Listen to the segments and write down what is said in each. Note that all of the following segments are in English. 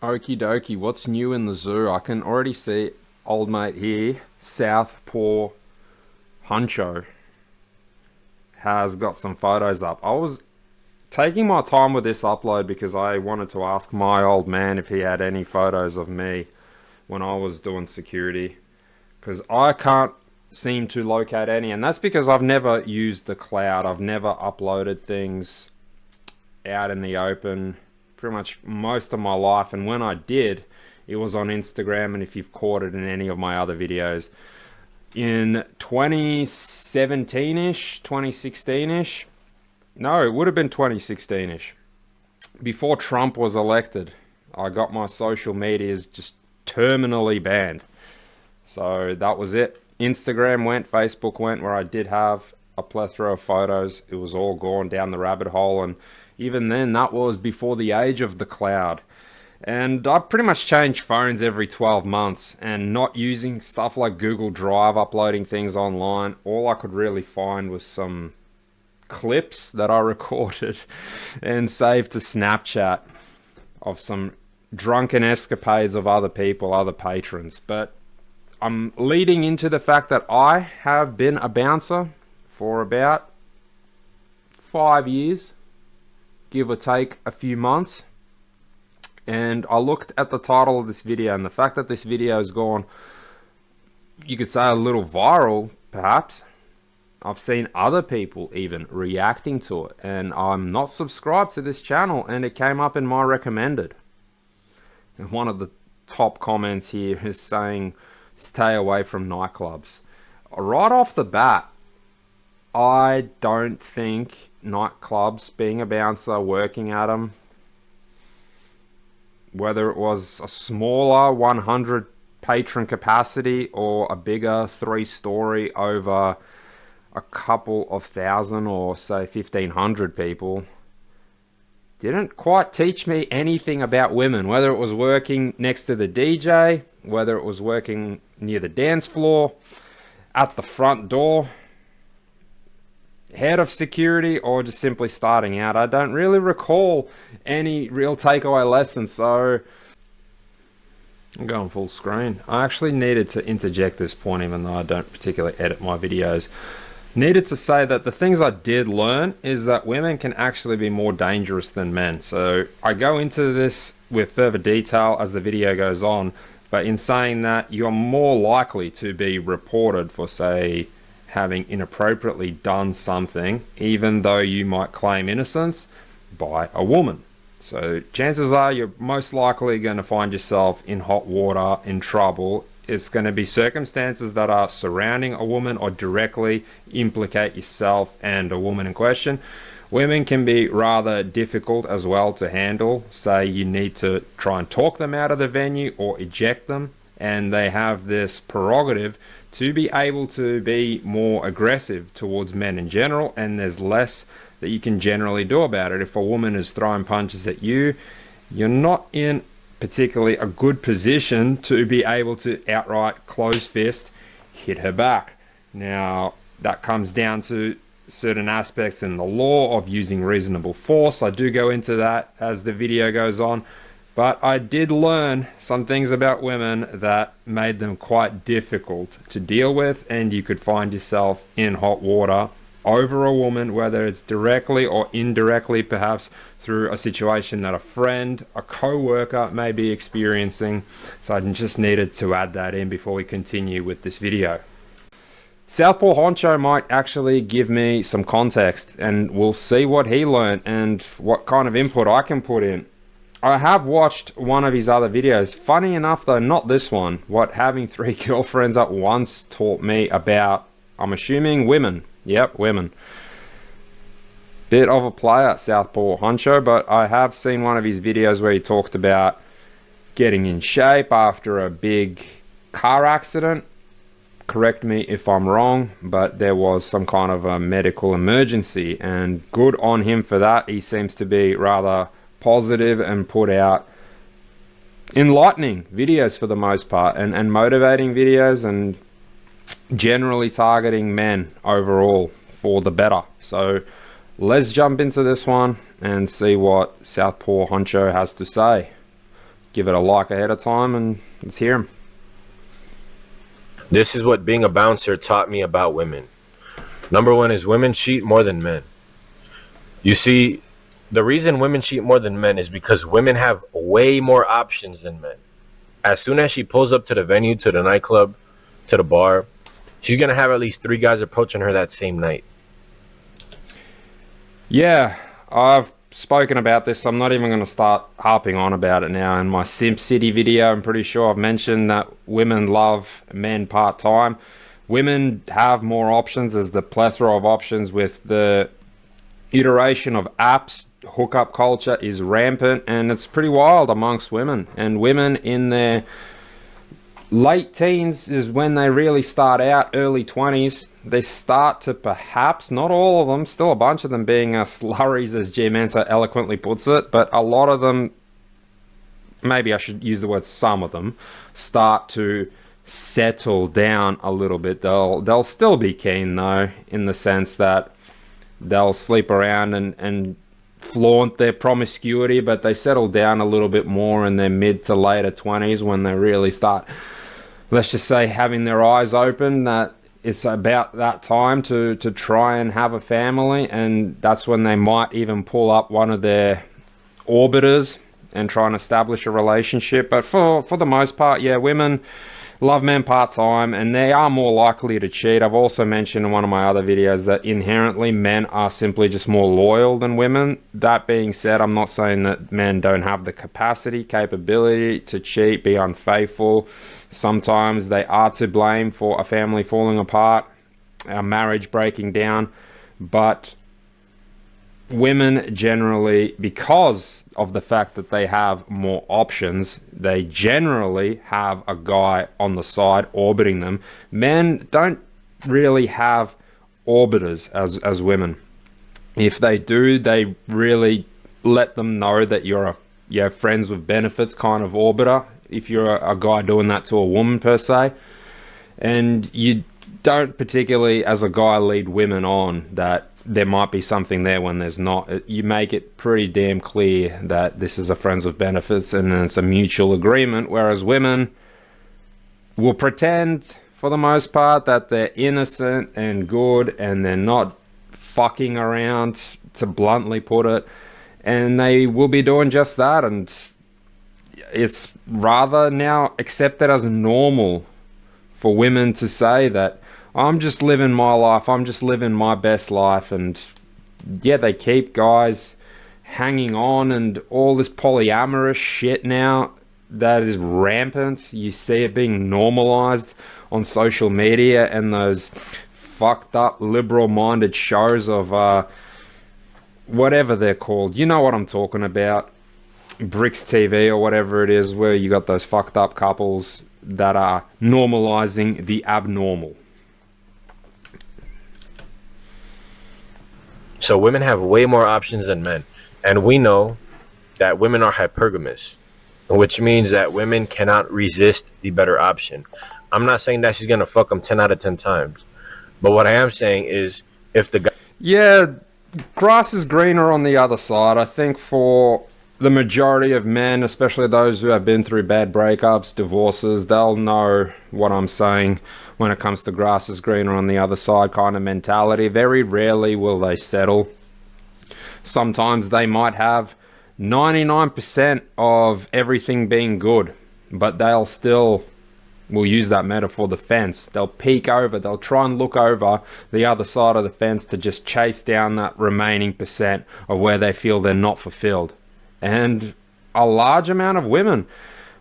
Okie dokie, what's new in the zoo? I can already see old mate here, Southpaw Huncho, has got some photos up. I was taking my time with this upload because I wanted to ask my old man if he had any photos of me when I was doing security, because I can't seem to locate any, and that's because I've never used the cloud. I've never uploaded things out in the open pretty much most of my life, and when I did, it was on Instagram. And if you've caught it in any of my other videos in 2017ish, 2016ish, no, it would have been 2016ish, before Trump was elected, I got my social medias just terminally banned. So that was it. Instagram went, Facebook went, where I did have a plethora of photos. It was all gone down the rabbit hole, and even then, that was before the age of the cloud. And I pretty much change phones every 12 months, and not using stuff like Google Drive, uploading things online. All I could really find was some clips that I recorded and saved to Snapchat of some drunken escapades of other people, other patrons. But I'm leading into the fact that I have been a bouncer for about 5 years, give or take a few months. And I looked at the title of this video, and the fact that this video has gone, you could say, a little viral, perhaps. I've seen other people even reacting to it, and I'm not subscribed to this channel, and it came up in my recommended. And one of the top comments here is saying, stay away from nightclubs. Right off the bat, I don't think nightclubs, being a bouncer, working at them, whether it was a smaller 100 patron capacity or a bigger 3-story over a couple of thousand, or say 1,500 people, didn't quite teach me anything about women. Whether it was working next to the DJ, whether it was working near the dance floor, at the front door, head of security, or just simply starting out, I don't really recall any real takeaway lessons. So I'm going full screen. I actually needed to interject this point, even though I don't particularly edit my videos. Needed to say that the things I did learn is that women can actually be more dangerous than men. So I go into this with further detail as the video goes on, but in saying that, you're more likely to be reported for, say, having inappropriately done something, even though you might claim innocence, by a woman. So chances are you're most likely going to find yourself in hot water, in trouble. It's going to be circumstances that are surrounding a woman or directly implicate yourself and a woman in question. Women can be rather difficult as well to handle. Say you need to try and talk them out of the venue or eject them, and they have this prerogative to be able to be more aggressive towards men in general, and there's less that you can generally do about it. If a woman is throwing punches at you, you're not in particularly a good position to be able to outright close fist hit her back. Now, that comes down to certain aspects in the law of using reasonable force. I do go into that as the video goes on, but I did learn some things about women that made them quite difficult to deal with, and you could find yourself in hot water over a woman, whether it's directly or indirectly, perhaps through a situation that a friend, a co-worker may be experiencing. So I just needed to add that in before we continue with this video. Southpaw Honcho might actually give me some context, and we'll see what he learned and what kind of input I can put in. I have watched one of his other videos. Funny enough though, not this one. What having 3 girlfriends at once taught me about, I'm assuming, women. Yep, women. Bit of a player, Southpaw Honcho, but I have seen one of his videos where he talked about getting in shape after a big car accident. Correct me if I'm wrong, but there was some kind of a medical emergency, and good on him for that. He seems to be rather positive and put out enlightening videos for the most part, and motivating videos, and generally targeting men overall for the better. So let's jump into this one and see what Southpaw Honcho has to say. give it a like ahead of time, and let's hear them. This is what being a bouncer taught me about women. Number one is women cheat more than men. You see, the reason women cheat more than men is because women have way more options than men. As soon as she pulls up to the venue, to the nightclub, to the bar, she's going to have at least 3 guys approaching her that same night. Yeah, I've spoken about this. I'm not even going to start harping on about it now. In my Simp City video, I'm pretty sure I've mentioned that women love men part-time. Women have more options. There's the plethora of options with the iteration of apps. Hookup culture is rampant, and it's pretty wild amongst women. And women in their late teens is when they really start out. Early 20s, they start to, perhaps, not all of them, still a bunch of them being slurries, as G Mensa eloquently puts it, but a lot of them, maybe I should use the word some of them, start to settle down a little bit. They'll still be keen, though, in the sense that they'll sleep around and flaunt their promiscuity, but they settle down a little bit more in their mid to later 20s when they really start, let's just say, having their eyes open that it's about that time to try and have a family. And that's when they might even pull up one of their orbiters and try and establish a relationship. But for the most part, yeah, women love men part-time, and they are more likely to cheat. I've also mentioned in one of my other videos that inherently men are simply just more loyal than women. That being said, I'm not saying that men don't have the capability to cheat, be unfaithful. Sometimes they are to blame for a family falling apart, a marriage breaking down, but women generally, because of the fact that they have more options, they generally have a guy on the side orbiting them. Men don't really have orbiters as women. If they do, they really let them know that you're a friends with benefits kind of orbiter, if you're a guy doing that to a woman per se. And you don't particularly, as a guy, lead women on that there might be something there when there's not. You make it pretty damn clear that this is a friends with benefits and it's a mutual agreement, whereas women will pretend, for the most part, that they're innocent and good and they're not fucking around, to bluntly put it, and they will be doing just that. And it's rather now accepted as normal for women to say that I'm just living my life, I'm just living my best life. And yeah, they keep guys hanging on, and all this polyamorous shit now that is rampant. You see it being normalized on social media, and those fucked up liberal minded shows of whatever they're called, you know what I'm talking about, Bricks TV or whatever it is, where you got those fucked up couples that are normalizing the abnormal. So women have way more options than men. And we know that women are hypergamous, which means that women cannot resist the better option. I'm not saying that she's going to fuck them 10 out of 10 times. But what I am saying is, if the guy... Yeah, grass is greener on the other side. I think for the majority of men, especially those who have been through bad breakups, divorces, they'll know what I'm saying when it comes to grass is greener on the other side kind of mentality. Very rarely will they settle. Sometimes they might have 99% of everything being good, but they'll still, we'll use that metaphor, the fence. They'll peek over, they'll try and look over the other side of the fence to just chase down that remaining percent of where they feel they're not fulfilled. And a large amount of women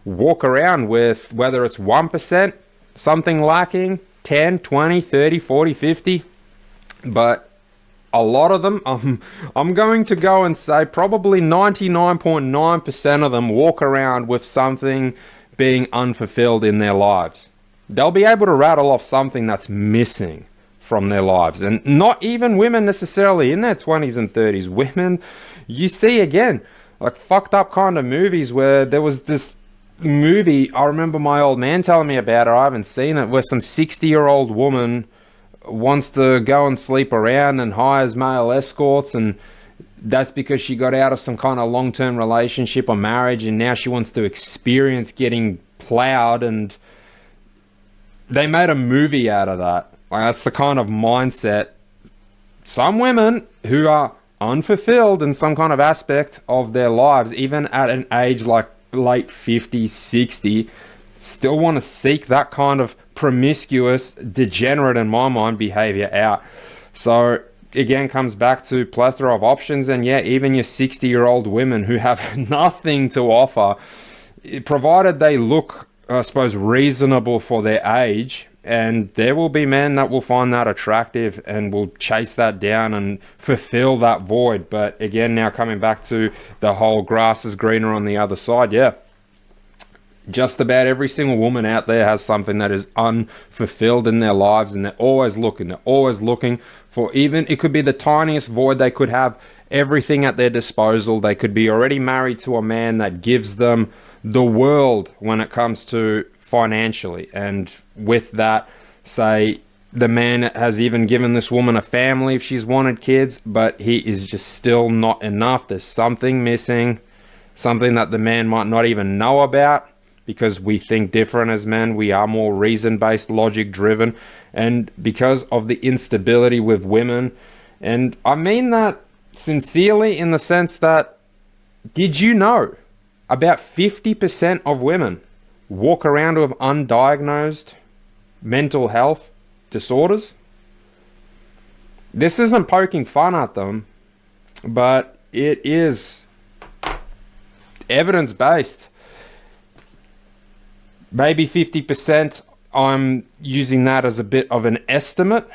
walk around with, whether it's 1%, something lacking, 10, 20, 30, 40, 50, but a lot of them, I'm going to go and say probably 99.9% of them walk around with something being unfulfilled in their lives. They'll be able to rattle off something that's missing from their lives. And not even women necessarily in their 20s and 30s. Women, you see again, like fucked up kind of movies where there was this movie, I remember my old man telling me about it, I haven't seen it, where some 60-year-old woman wants to go and sleep around and hires male escorts, and that's because she got out of some kind of long-term relationship or marriage, and now she wants to experience getting plowed, and they made a movie out of that. Like, that's the kind of mindset some women who are unfulfilled in some kind of aspect of their lives, even at an age like late 50s, 60, still want to seek that kind of promiscuous, degenerate, in my mind, behavior out. So again, comes back to plethora of options. And yeah, even your 60-year-old women who have nothing to offer, provided they look, I suppose, reasonable for their age, and there will be men that will find that attractive and will chase that down and fulfill that void. But again, now coming back to the whole grass is greener on the other side, yeah, just about every single woman out there has something that is unfulfilled in their lives, and they're always looking for, even, it could be the tiniest void. They could have everything at their disposal. They could be already married to a man that gives them the world when it comes to financially, and with that, say the man has even given this woman a family if she's wanted kids, but he is just still not enough. There's something missing, something that the man might not even know about, because we think different as men. We are more reason-based, logic-driven, and because of the instability with women. And I mean that sincerely, in the sense that, did you know about 50% of women walk around with undiagnosed mental health disorders? This isn't poking fun at them, but it is evidence-based. Maybe 50%, I'm using that as a bit of an estimate,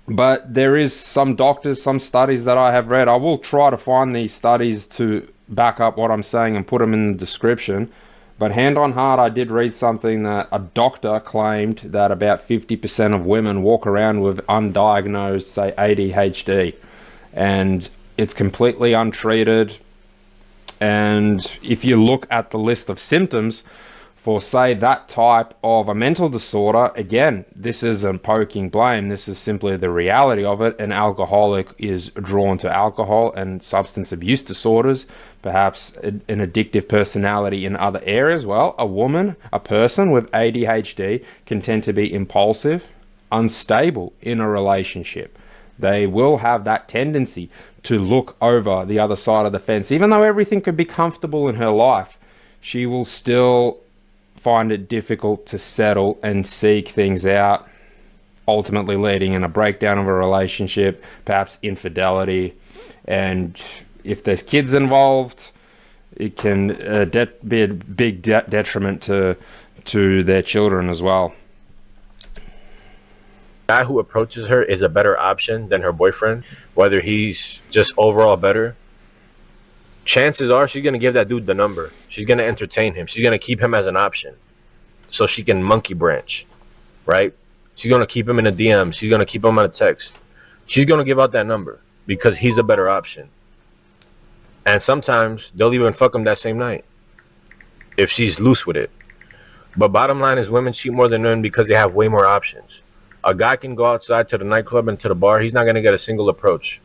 but there is some doctors, some studies that I have read. I will try to find these studies to back up what I'm saying and put them in the description. But hand on heart, I did read something that a doctor claimed that about 50% of women walk around with undiagnosed, say, ADHD. And it's completely untreated. And if you look at the list of symptoms for, say, that type of a mental disorder, again, this isn't poking blame. This is simply the reality of it. An alcoholic is drawn to alcohol and substance abuse disorders, perhaps an addictive personality in other areas. Well, a person with ADHD can tend to be impulsive, unstable in a relationship. They will have that tendency to look over the other side of the fence. Even though everything could be comfortable in her life, she will still find it difficult to settle and seek things out, ultimately leading in a breakdown of a relationship, perhaps infidelity. And if there's kids involved, it can be a big detriment to their children as well. Guy who approaches her is a better option than her boyfriend, whether he's just overall better. Chances are she's going to give that dude the number. She's going to entertain him. She's going to keep him as an option so she can monkey branch, right? She's going to keep him in a DM. She's going to keep him on a text. She's going to give out that number because he's a better option. And sometimes they'll even fuck him that same night if she's loose with it. But bottom line is, women cheat more than men because they have way more options. A guy can go outside to the nightclub and to the bar. He's not going to get a single approach.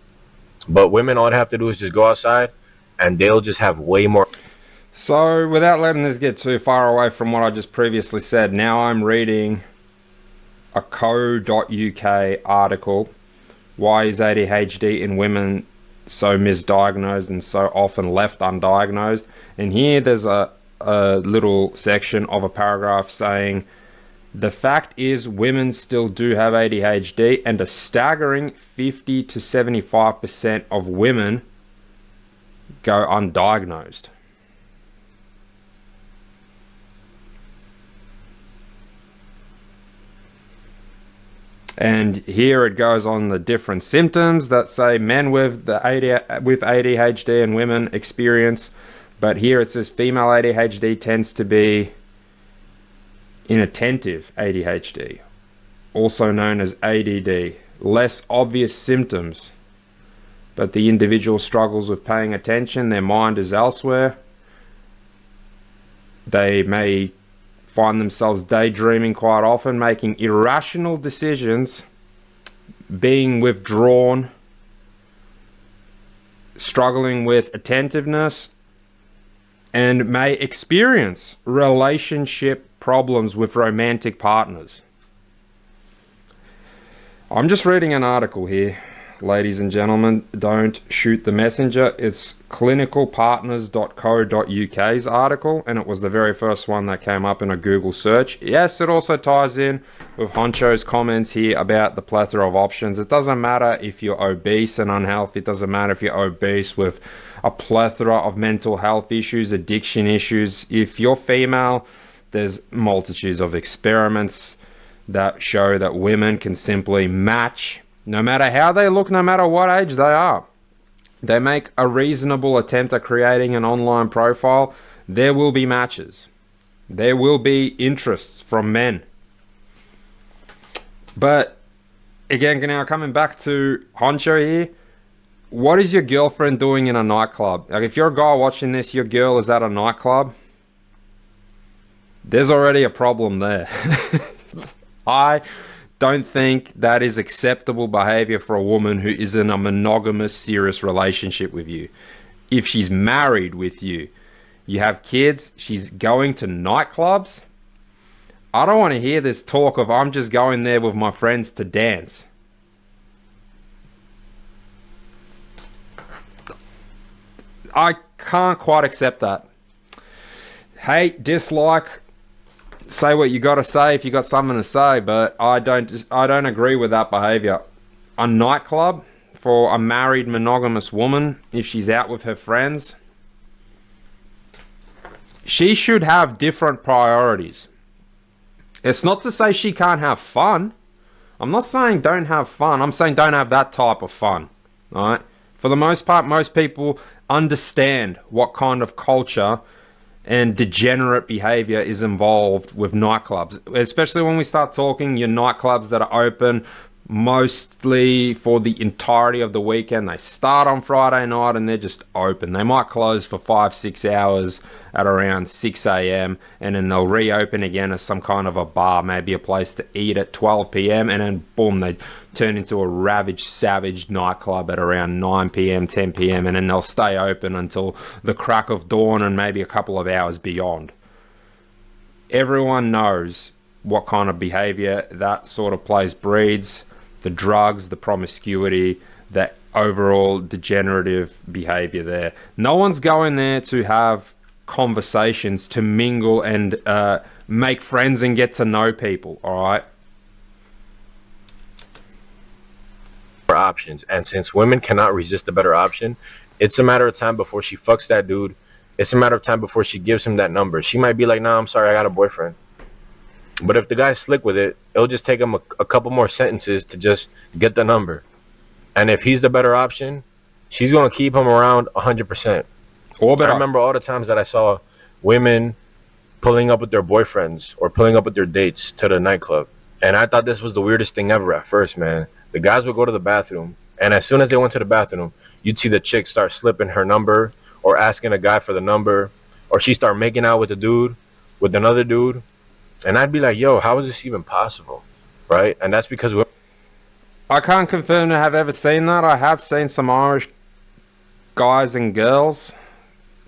But women, all they have to do is just go outside, and they'll just have way more. So without letting this get too far away from what I just previously said, now I'm reading a co.uk article, Why is ADHD in Women so misdiagnosed and so often left undiagnosed? And here there's a little section of a paragraph saying, the fact is women still do have ADHD, and a staggering 50 to 75% of women go undiagnosed. And here it goes on the different symptoms that say men with ADHD and women experience. But here it says female ADHD tends to be inattentive ADHD, also known as ADD, less obvious symptoms, but the individual struggles with paying attention. Their mind is elsewhere. They may find themselves daydreaming quite often, making irrational decisions, being withdrawn, struggling with attentiveness, and may experience relationship problems with romantic partners. I'm just reading an article here, ladies and gentlemen. Don't shoot the messenger. It's clinicalpartners.co.uk's article, and it was the very first one that came up in a Google search. Yes, it also ties in with Honcho's comments here about the plethora of options. It doesn't matter if you're obese and unhealthy. It doesn't matter if you're obese with a plethora of mental health issues, addiction issues. If you're female, there's multitudes of experiments that show that women can simply match no matter how they look, no matter what age they are. They make a reasonable attempt at creating an online profile. There will be matches. There will be interests from men. But again, now coming back to Honcho here, what is your girlfriend doing in a nightclub? Like, if you're a guy watching this, your girl is at a nightclub, there's already a problem there. I don't think that is acceptable behavior for a woman who is in a monogamous, serious relationship with you. If she's married with you, you have kids, she's going to nightclubs. I don't want to hear this talk of, I'm just going there with my friends to dance. I can't quite accept that. Hate, dislike, say what you got to say if you got something to say, but I don't agree with that behavior. A nightclub for a married monogamous woman, if she's out with her friends, she should have different priorities. It's not to say she can't have fun. I'm not saying don't have fun. I'm saying don't have that type of fun. All right? For the most part, most people understand what kind of culture and degenerate behavior is involved with nightclubs, especially when we start talking your nightclubs that are open mostly for the entirety of the weekend. They start on Friday night and they're just open. They might close for 5-6 hours at around 6 a.m. and then they'll reopen again as some kind of a bar, maybe a place to eat at 12 p.m. and then boom, they turn into a ravaged, savage nightclub at around 9 p.m., 10 p.m. and then they'll stay open until the crack of dawn and maybe a couple of hours beyond. Everyone knows what kind of behavior that sort of place breeds. The drugs, the promiscuity, the overall degenerative behavior there. No one's going there to have conversations, to mingle and make friends and get to know people, all right? Options, and since women cannot resist a better option, it's a matter of time before she fucks that dude. It's a matter of time before she gives him that number. She might be like, nah, I'm sorry, I got a boyfriend. But if the guy's slick with it, it'll just take him a couple more sentences to just get the number. And if he's the better option, she's going to keep him around 100%. I remember all the times that I saw women pulling up with their boyfriends or pulling up with their dates to the nightclub. And I thought this was the weirdest thing ever at first, man. The guys would go to the bathroom, and as soon as they went to the bathroom, you'd see the chick start slipping her number or asking a guy for the number, or she start making out with a dude, with another dude. And I'd be like, yo, how is this even possible? Right? And that's because I can't confirm to have ever seen that. I have seen some Irish guys and girls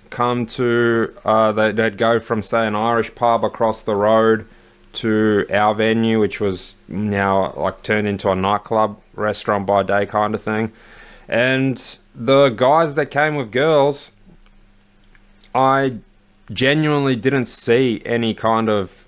come to, they'd go from, say, an Irish pub across the road to our venue, which was now like turned into a nightclub, restaurant by day kind of thing. And the guys that came with girls, I genuinely didn't see any kind of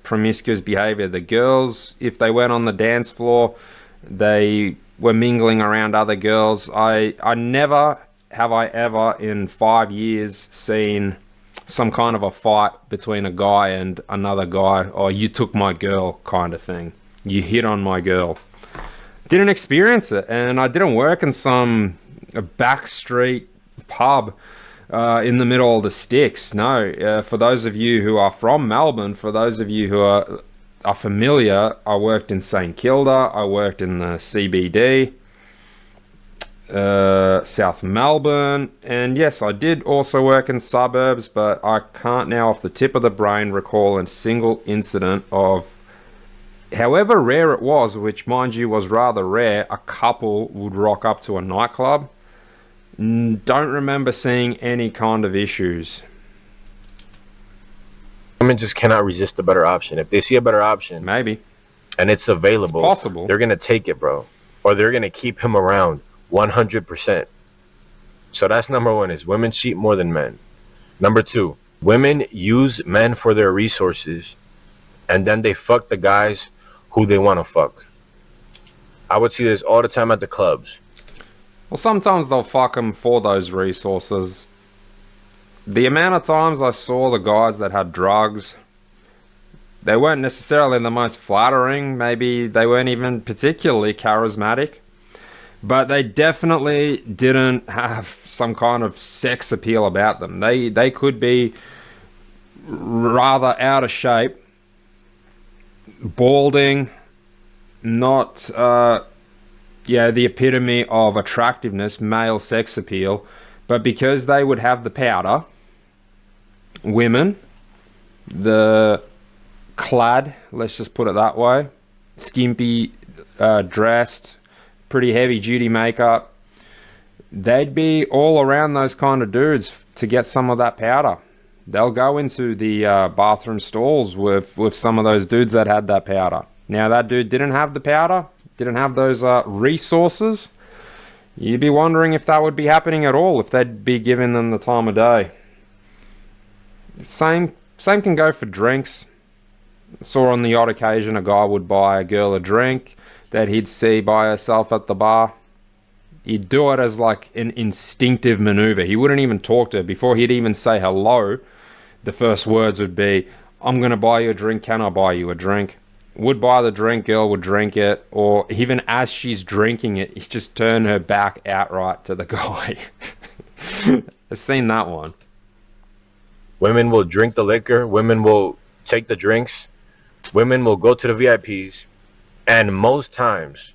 promiscuous behavior. The girls, if they went on the dance floor, they were mingling around other girls. I never have I ever in 5 years seen some kind of a fight between a guy and another guy, or you took my girl kind of thing. You hit on my girl. Didn't experience it, and I didn't work in some backstreet pub in the middle of the sticks. No, for those of you who are from Melbourne, for those of you who are familiar, I worked in St Kilda, I worked in the CBD, South Melbourne, and yes, I did also work in suburbs, but I can't now off the tip of the brain recall a single incident of, however rare it was, which mind you was rather rare, a couple would rock up to a nightclub. Don't remember seeing any kind of issues. Women just cannot resist a better option. If they see a better option, Maybe. and it's available, It's possible. they're gonna take it, bro, or they're gonna keep him around 100%. So that's number one: is women cheat more than men. Number two, women use men for their resources, and then they fuck the guys who they want to fuck. I would see this all the time at the clubs. Well, sometimes they'll fuck them for those resources. The amount of times I saw the guys that had drugs, they weren't necessarily the most flattering. Maybe they weren't even particularly charismatic. But they definitely didn't have some kind of sex appeal about them. They could be rather out of shape, balding, not the epitome of attractiveness, male sex appeal. But because they would have the powder, women, the clad, let's just put it that way, skimpy, dressed, pretty heavy duty makeup, they'd be all around those kind of dudes to get some of that powder. They'll go into the bathroom stalls with some of those dudes that had that powder. Now that dude didn't have the powder, didn't have those resources. You'd be wondering if that would be happening at all, if they'd be giving them the time of day. Same can go for drinks. Saw on the odd occasion a guy would buy a girl a drink that he'd see by herself at the bar. He'd do it as like an instinctive maneuver. He wouldn't even talk to her. Before he'd even say hello, the first words would be, "I'm going to buy you a drink. Can I buy you a drink?" Would buy the drink, girl would drink it, or even as she's drinking it, he'd just turn her back outright to the guy. I've seen that one. Women will drink the liquor. Women will take the drinks. Women will go to the VIPs. And most times,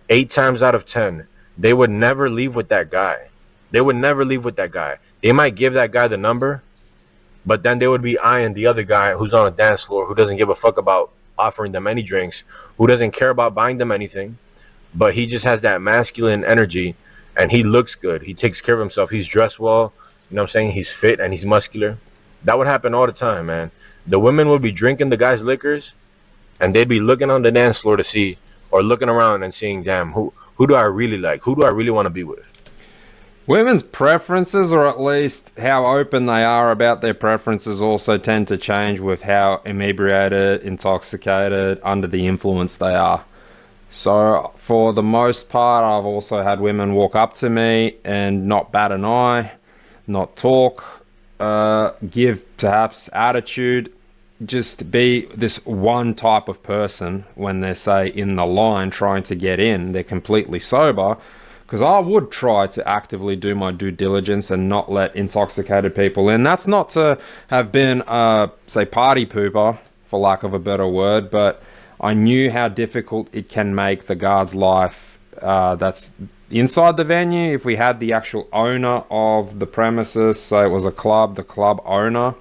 8 times out of 10, they would never leave with that guy. They would never leave with that guy. They might give that guy the number, but then they would be eyeing the other guy who's on a dance floor, who doesn't give a fuck about offering them any drinks, who doesn't care about buying them anything, but he just has that masculine energy, and he looks good. He takes care of himself. He's dressed well. You know what I'm saying? He's fit and he's muscular. That would happen all the time, man. The women would be drinking the guy's liquors, and they'd be looking on the dance floor to see, or looking around and seeing, damn, who do I really like? Who do I really want to be with? Women's preferences, or at least how open they are about their preferences, also tend to change with how inebriated, intoxicated, under the influence they are. So for the most part, I've also had women walk up to me and not bat an eye, not talk, give perhaps attitude, just be this one type of person when they're, say, in the line trying to get in. They're completely sober. Because I would try to actively do my due diligence and not let intoxicated people in. That's not to have been, say, party pooper, for lack of a better word, but I knew how difficult it can make the guard's life that's inside the venue. If we had the actual owner of the premises, say it was a club, the club owner,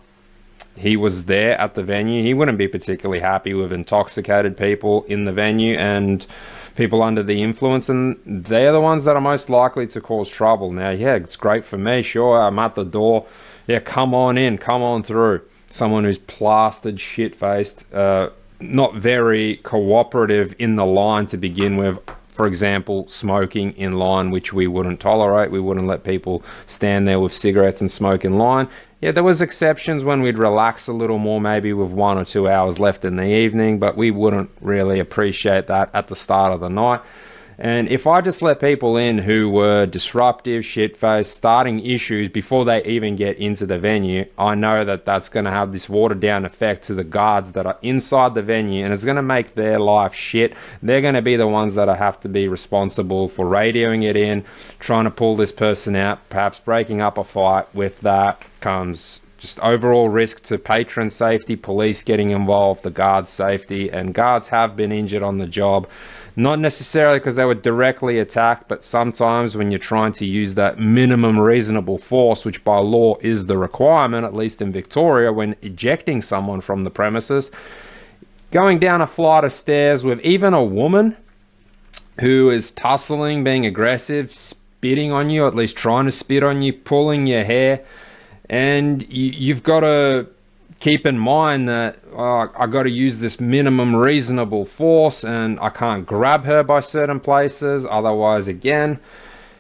he was there at the venue, he wouldn't be particularly happy with intoxicated people in the venue and people under the influence, and they're the ones that are most likely to cause trouble. Now, yeah, it's great for me, sure, I'm at the door, yeah, come on in, come on through. Someone who's plastered, shit-faced, not very cooperative in the line to begin with. For example, smoking in line, which we wouldn't tolerate. We wouldn't let people stand there with cigarettes and smoke in line. Yeah, there was exceptions when we'd relax a little more, maybe with 1 or 2 hours left in the evening, but we wouldn't really appreciate that at the start of the night. And if I just let people in who were disruptive, shit-faced, starting issues before they even get into the venue, I know that that's going to have this watered-down effect to the guards that are inside the venue, and it's going to make their life shit. They're going to be the ones that have to be responsible for radioing it in, trying to pull this person out, perhaps breaking up a fight. With that comes just overall risk to patron safety, police getting involved, the guards' safety, and guards have been injured on the job. Not necessarily because they were directly attacked, but sometimes when you're trying to use that minimum reasonable force, which by law is the requirement, at least in Victoria, when ejecting someone from the premises, going down a flight of stairs with even a woman who is tussling, being aggressive, spitting on you, at least trying to spit on you, pulling your hair. And you've got to keep in mind that I got to use this minimum reasonable force, and I can't grab her by certain places. Otherwise, again,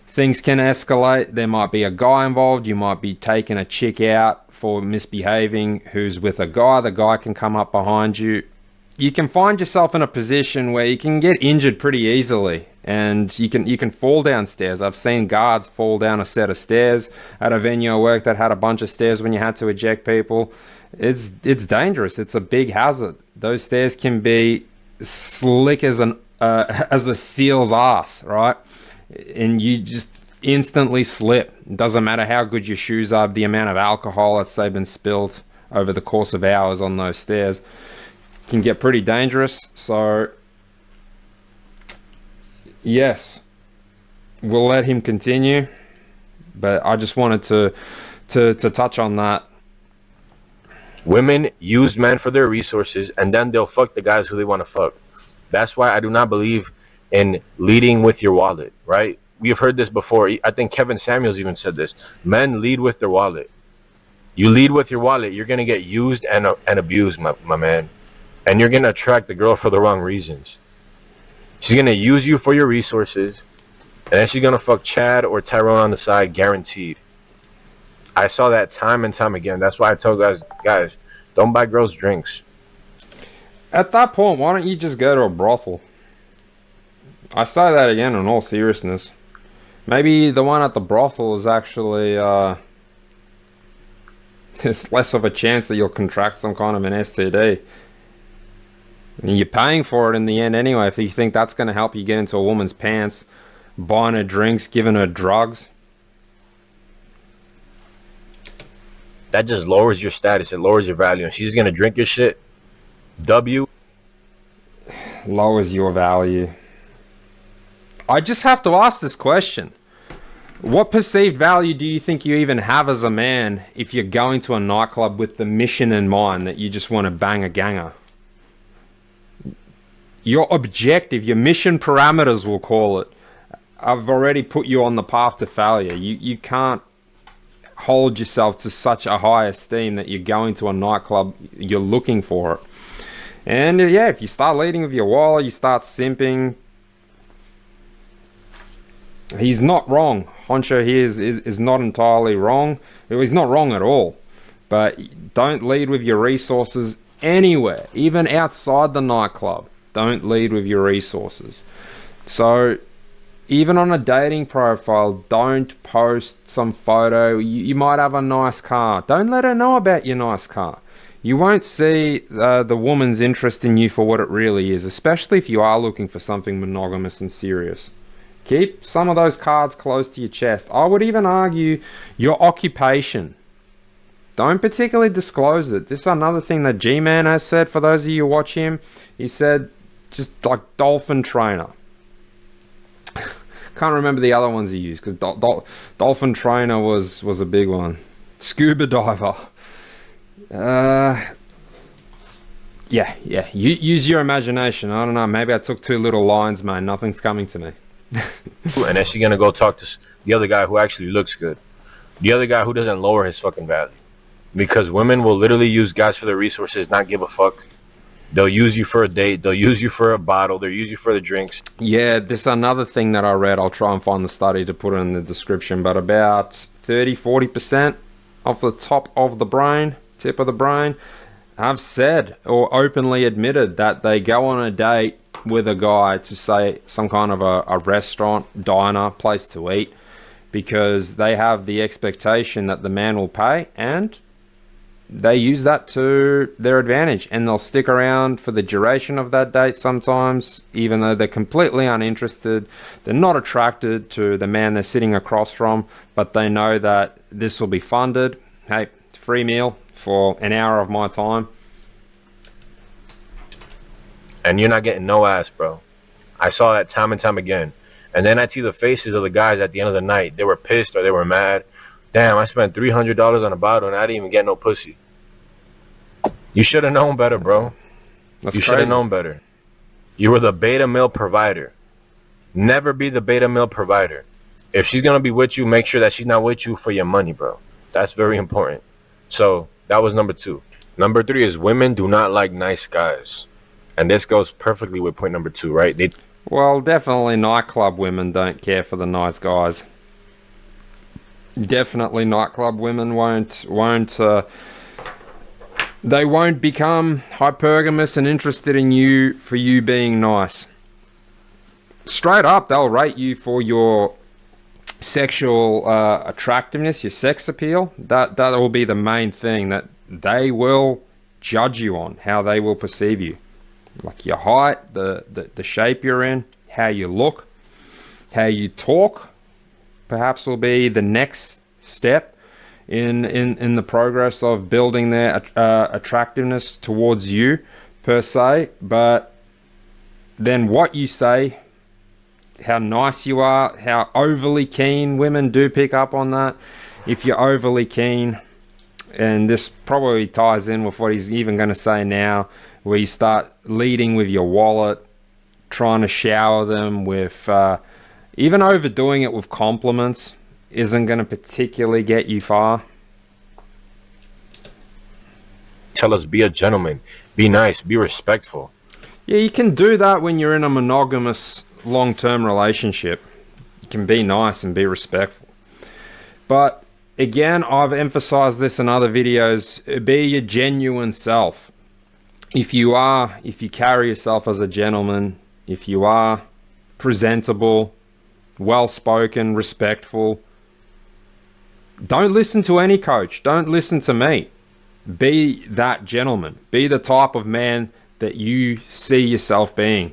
things can escalate. There might be a guy involved. You might be taking a chick out for misbehaving who's with a guy. The guy can come up behind you. You can find yourself in a position where you can get injured pretty easily, and you can fall downstairs. I've seen guards fall down a set of stairs at a venue I worked that had a bunch of stairs when you had to eject people. It's dangerous. It's a big hazard. Those stairs can be slick as a seal's ass, right? And you just instantly slip. It doesn't matter how good your shoes are. The amount of alcohol that's say been spilled over the course of hours on those stairs can get pretty dangerous. So yes, we'll let him continue, but I just wanted to touch on that. Women use men for their resources, and then they'll fuck the guys who they want to fuck. That's why I do not believe in leading with your wallet, right? We have heard this before. I think Kevin Samuels even said this. Men lead with their wallet. You lead with your wallet, you're going to get used and abused, my man. And you're going to attract the girl for the wrong reasons. She's going to use you for your resources, and then she's going to fuck Chad or Tyrone on the side, guaranteed. I saw that time and time again. That's why I tell guys, don't buy girls drinks. At that point, why don't you just go to a brothel? I say that again in all seriousness. Maybe the one at the brothel is actually there's less of a chance that you'll contract some kind of an STD. And you're paying for it in the end anyway. If you think that's going to help you get into a woman's pants, buying her drinks, giving her drugs, that just lowers your status. It lowers your value. And she's going to drink your shit. Lowers your value. I just have to ask this question. What perceived value do you think you even have as a man if you're going to a nightclub with the mission in mind that you just want to bang a ganger? Your objective, your mission parameters, we'll call it, I've already put you on the path to failure. You can't hold yourself to such a high esteem that you're going to a nightclub, you're looking for it. And yeah, if you start leading with your wallet, you start simping, he's not wrong. Honcho here is not entirely wrong. He's not wrong at all. But don't lead with your resources anywhere, even outside the nightclub. Don't lead with your resources. So even on a dating profile, don't post some photo. You might have a nice car. Don't let her know about your nice car. You won't see the woman's interest in you for what it really is, especially if you are looking for something monogamous and serious. Keep some of those cards close to your chest. I would even argue your occupation. Don't particularly disclose it. This is another thing that G-Man has said. For those of you who watch him, he said just like dolphin trainer. Can't remember the other ones he used because dolphin trainer was a big one. Scuba diver. Yeah. Use your imagination. I don't know. Maybe I took too little lines, man. Nothing's coming to me. And then she's gonna go talk to the other guy who actually looks good, the other guy who doesn't lower his fucking value, because women will literally use guys for their resources, not give a fuck. They'll use you for a date, they'll use you for a bottle, they'll use you for the drinks. Yeah, this is another thing that I read. I'll try and find the study to put it in the description, but about 30-40% of the top of the brain, tip of the brain, have said or openly admitted that they go on a date with a guy to, say, some kind of a restaurant, diner, place to eat, because they have the expectation that the man will pay, and they use that to their advantage, and they'll stick around for the duration of that date sometimes, even though they're completely uninterested. They're not attracted to the man they're sitting across from, but they know that this will be funded. Hey, it's a free meal for an hour of my time. And you're not getting no ass, bro. I saw that time and time again. And then I see the faces of the guys at the end of the night. They were pissed or they were mad. Damn, I spent $300 on a bottle and I didn't even get no pussy. You should have known better, bro. You should have known better. You were the beta male provider. Never be the beta male provider. If she's gonna be with you, make sure that she's not with you for your money, bro. That's very important. So that was number 2. Number 3 is women do not like nice guys, and this goes perfectly with point number 2, right? Well, definitely nightclub women don't care for the nice guys. Definitely nightclub women won't they won't become hypergamous and interested in you for you being nice. Straight up, they'll rate you for your sexual attractiveness, your sex appeal. That will be the main thing that they will judge you on, how they will perceive you. Like your height, the shape you're in, how you look, how you talk, perhaps will be the next step in the progress of building their attractiveness towards you, per se. But then what you say, how nice you are, how overly keen, women do pick up on that. If you're overly keen, and this probably ties in with what he's even going to say now, where you start leading with your wallet, trying to shower them with, even overdoing it with compliments isn't going to particularly get you far. Tell us, be a gentleman, be nice, be respectful. Yeah, you can do that when you're in a monogamous long-term relationship. You can be nice and be respectful. But again, I've emphasized this in other videos, be your genuine self. If you carry yourself as a gentleman, if you are presentable, well-spoken, respectful, don't listen to any coach. Don't listen to me. Be that gentleman. Be the type of man that you see yourself being,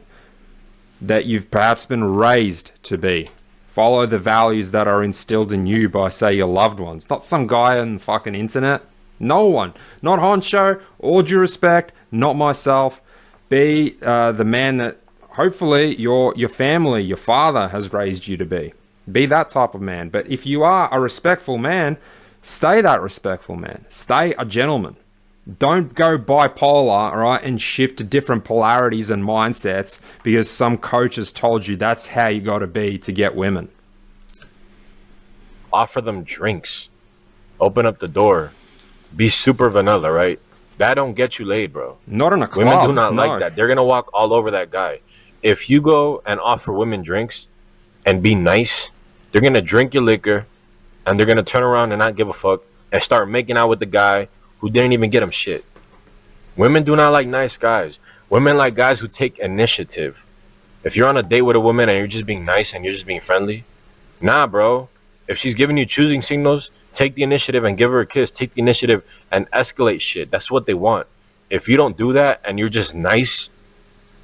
that you've perhaps been raised to be. Follow the values that are instilled in you by, say, your loved ones. Not some guy on the fucking internet. No one. Not Honcho. All due respect. Not myself. Be the man that hopefully your family, your father has raised you to be. Be that type of man. But if you are a respectful man, stay that respectful man. Stay a gentleman. Don't go bipolar, all right, and shift to different polarities and mindsets because some coach has told you that's how you got to be to get women. Offer them drinks. Open up the door. Be super vanilla, right? That don't get you laid, bro. Not in a club. Women do not like that. They're going to walk all over that guy. If you go and offer women drinks and be nice, they're going to drink your liquor and they're going to turn around and not give a fuck and start making out with the guy who didn't even get them shit. Women do not like nice guys. Women like guys who take initiative. If you're on a date with a woman and you're just being nice and you're just being friendly, nah, bro. If she's giving you choosing signals, take the initiative and give her a kiss. Take the initiative and escalate shit. That's what they want. If you don't do that and you're just nice,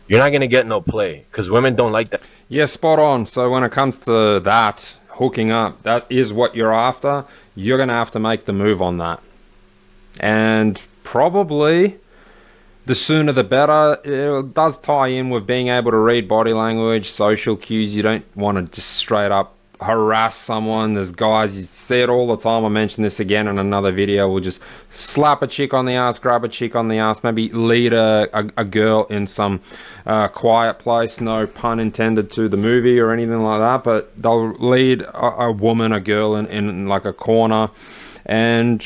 you're not going to get no play because women don't like that. Yeah, spot on. So when it comes to that, hooking up, that is what you're after. You're going to have to make the move on that. And probably the sooner the better. It does tie in with being able to read body language, social cues. You don't want to just straight up harass someone. There's guys, you see it all the time. I mentioned this again in another video. We'll just slap a chick on the ass, grab a chick on the ass, maybe lead a girl in some quiet place. No pun intended to the movie or anything like that, but they'll lead a woman, a girl in like a corner, and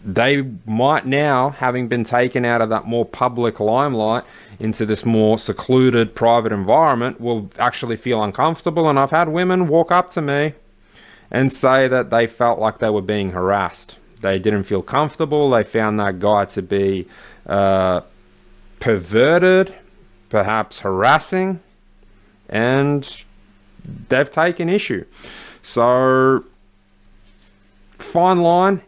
they might now, having been taken out of that more public limelight into this more secluded private environment, will actually feel uncomfortable. And I've had women walk up to me and say that they felt like they were being harassed. They didn't feel comfortable. They found that guy to be perverted, perhaps harassing, and they've taken issue. So, fine line.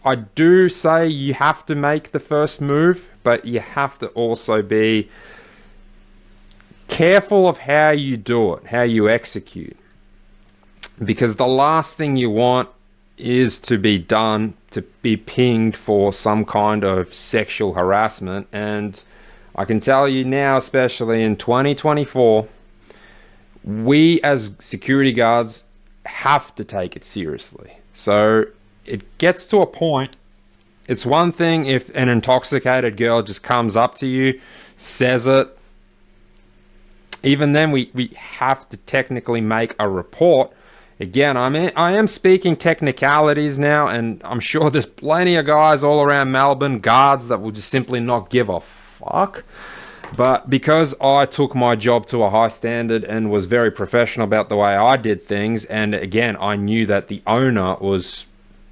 I do say you have to make the first move, but you have to also be careful of how you do it, how you execute. Because the last thing you want is to be done, to be pinged for some kind of sexual harassment. And I can tell you now, especially in 2024, we as security guards have to take it seriously. So it gets to a point. It's one thing if an intoxicated girl just comes up to you, says it. Even then, we have to technically make a report. Again, I am speaking technicalities now, and I'm sure there's plenty of guys all around Melbourne, guards, that will just simply not give a fuck. But because I took my job to a high standard and was very professional about the way I did things, and again, I knew that the owner was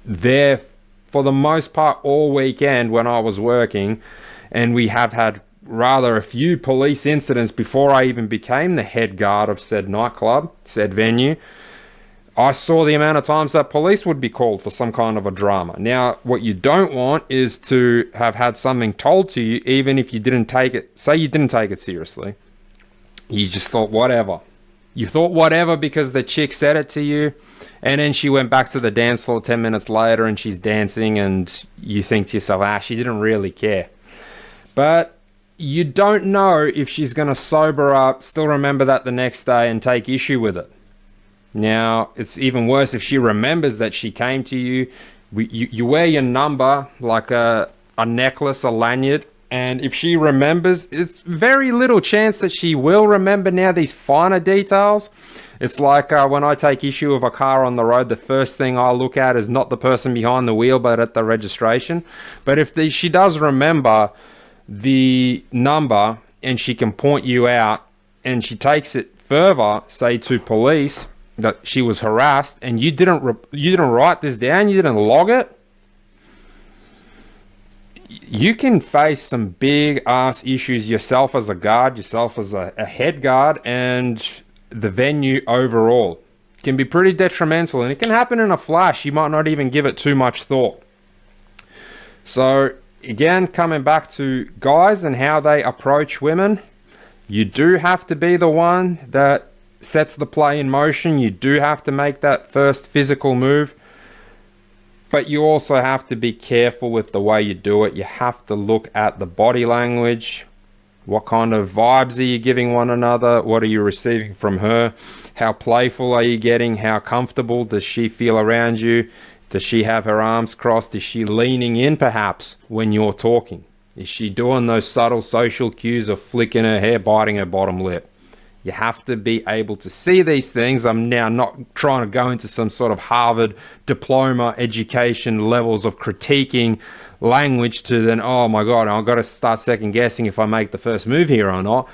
there for the most part all weekend when I was working, and we have had rather a few police incidents before I even became the head guard of said nightclub, said venue. I saw the amount of times that police would be called for some kind of a drama. Now, what you don't want is to have had something told to you, even if you didn't take it. Say you didn't take it seriously. You just thought whatever. You thought whatever because the chick said it to you, and then she went back to the dance floor 10 minutes later and she's dancing, and you think to yourself, she didn't really care. But you don't know if she's going to sober up, still remember that the next day, and take issue with it. Now, it's even worse if she remembers that she came to you. You wear your number like a necklace, a lanyard, and if she remembers, it's very little chance that she will remember now these finer details. It's like when I take issue of a car on the road, the first thing I look at is not the person behind the wheel, but at the registration. But if she does remember the number and she can point you out, and she takes it further, say to police, that she was harassed, and you didn't write this down, you didn't log it, you can face some big ass issues yourself as a guard, yourself as a head guard, and the venue overall. It can be pretty detrimental, and it can happen in a flash. You might not even give it too much thought. So again, coming back to guys and how they approach women, you do have to be the one that sets the play in motion. You do have to make that first physical move, but you also have to be careful with the way you do it. You have to look at the body language. What kind of vibes are you giving one another? What are you receiving from her? How playful are you getting? How comfortable does she feel around you? Does she have her arms crossed? Is she leaning in perhaps when you're talking? Is she doing those subtle social cues of flicking her hair, biting her bottom lip? You have to be able to see these things. I'm now not trying to go into some sort of Harvard diploma education levels of critiquing language to then, oh my God, I've got to start second guessing if I make the first move here or not.